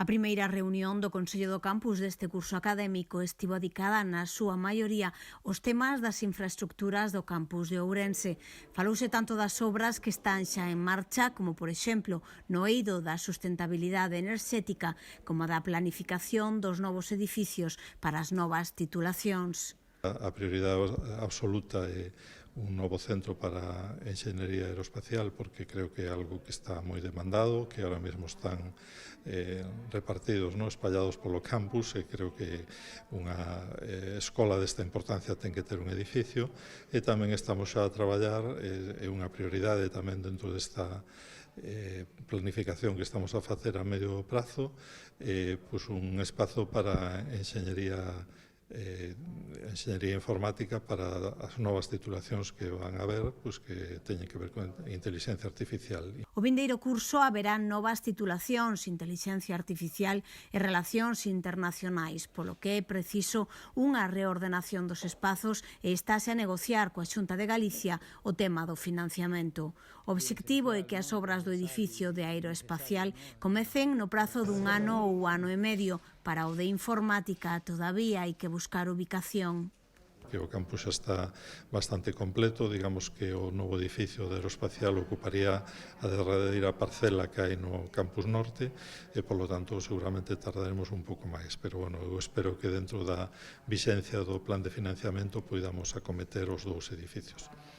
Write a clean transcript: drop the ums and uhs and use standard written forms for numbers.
A primeira reunión do Consello do Campus deste curso académico estivo dedicada na súa maioría aos temas das infraestructuras do campus de Ourense. Falouse tanto das obras que están xa en marcha, como por exemplo no eido da sustentabilidade enerxética, como da planificación dos novos edificios para as novas titulacións. A prioridade absoluta é un novo centro para a enxeñería aeroespacial, porque creo que é algo que está moi demandado, que ahora mesmo están repartidos, espallados polo campus, e creo que unha escola desta importancia ten que ter un edificio, e tamén estamos xa a traballar, é unha prioridade tamén dentro desta planificación que estamos a facer a medio prazo, pois un espazo para enxeñería informática para as novas titulacións que van a haber, pois que teñen que ver con inteligencia artificial. O vindeiro curso haberá novas titulacións, inteligencia artificial e relacións internacionais, polo que é preciso unha reordenación dos espazos e estáse a negociar coa Xunta de Galicia o tema do financiamento. O obxectivo é que as obras do edificio de aeroespacial comecen no prazo dun ano ou ano e medio. Para o de informática todavía hai que buscar ubicación. Que o campus xa está bastante completo, digamos que o novo edificio de aeroespacial ocuparía a derradeira parcela que hai no campus norte e, polo tanto, seguramente tardaremos un pouco máis, pero, eu espero que dentro da vixencia do plan de financiamento poidamos acometer os dous edificios.